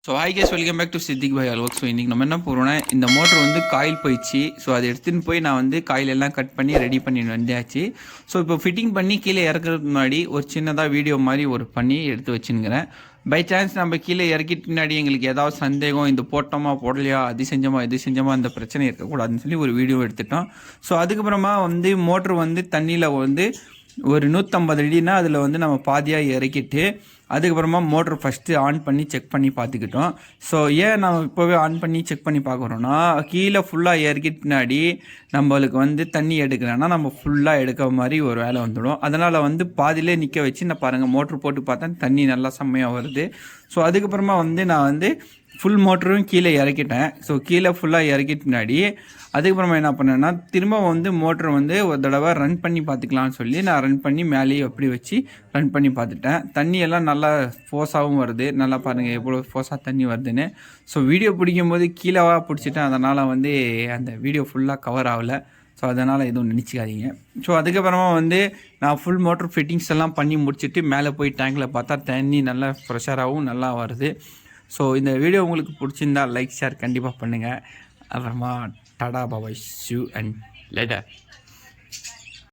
So hi guys welcome back to Siddique Bhai அல்வர்க். So இன்றைக்கி நம்ம என்ன போகிறோம்னா, இந்த மோட்ரு வந்து காயில் போயிடுச்சு. ஸோ அதை எடுத்துன்னு போய் நான் வந்து காயில் எல்லாம் கட் பண்ணி ரெடி பண்ணி வந்தாச்சு. ஸோ இப்போ ஃபிட்டிங் பண்ணி கீழே இறக்குறதுக்கு முன்னாடி ஒரு சின்னதாக வீடியோ மாதிரி பண்ணி எடுத்து வச்சுருக்கிறேன். பை சான்ஸ் நம்ம கீழே இறக்கிட்டு முன்னாடி எங்களுக்கு ஏதாவது சந்தேகம், இந்த போட்டோமா போடலையா, அது செஞ்சோமா இது செஞ்சோமா, அந்த பிரச்சனை இருக்கக்கூடாதுன்னு சொல்லி ஒரு வீடியோ எடுத்துட்டோம். ஸோ அதுக்கப்புறமா வந்து மோட்ரு வந்து தண்ணியில் வந்து ஒரு 150 அடினா அதில் வந்து நம்ம பாதியாக இறக்கிட்டு அதுக்கப்புறமா மோட்ரு ஃபஸ்ட்டு ஆன் பண்ணி செக் பண்ணி பார்த்துக்கிட்டோம். ஸோ ஏன் நம்ம இப்போவே ஆன் பண்ணி செக் பண்ணி பார்க்குறோன்னா, கீழே ஃபுல்லாக இறக்கிட்டு பின்னாடி நம்மளுக்கு வந்து தண்ணி எடுக்கலைன்னா நம்ம ஃபுல்லாக எடுக்கிற மாதிரி ஒரு வேலை வந்துடும். அதனால் வந்து பாதியிலே நிற்க வச்சு நான் பாருங்கள் மோட்ரு போட்டு பார்த்தா தண்ணி நல்லா செம்மையாக வருது. ஸோ அதுக்கப்புறமா வந்து நான் வந்து ஃபுல் மோட்டரும் கீழே இறக்கிட்டேன். ஸோ கீழே ஃபுல்லாக இறக்கிட்டு பின்னாடி அதுக்கப்புறமா என்ன பண்ணேன்னா, திரும்ப வந்து மோட்ரு வந்து ஒரு தடவை ரன் பண்ணி பார்த்துக்கலான்னு சொல்லி நான் ரன் பண்ணி மேலேயே அப்படி வச்சு ரன் பண்ணி பார்த்துட்டேன். தண்ணியெல்லாம் நல்லா ஃபோர்ஸாகவும் வருது. நல்லா பாருங்கள் எவ்வளோ ஃபோர்ஸாக தண்ணி வருதுன்னு. ஸோ வீடியோ பிடிக்கும்போது கீழேவா பிடிச்சிட்டேன். அதனால் வந்து அந்த வீடியோ ஃபுல்லாக கவர் ஆகலை. ஸோ அதனால் எதுவும் நினச்சிக்காதீங்க. ஸோ அதுக்கப்புறமா வந்து நான் ஃபுல் மோட்ரு ஃபிட்டிங்ஸ் எல்லாம் பண்ணி முடிச்சுட்டு மேலே போய் டேங்கில் பார்த்தா தண்ணி நல்லா ப்ரெஷராகவும் நல்லா வருது. ஸோ இந்த வீடியோ உங்களுக்கு பிடிச்சிருந்தா லைக் ஷேர் கண்டிப்பாக பண்ணுங்கள். அப்புறமா டாடா பாபாய் ஷூ அண்ட் லேட்டர்.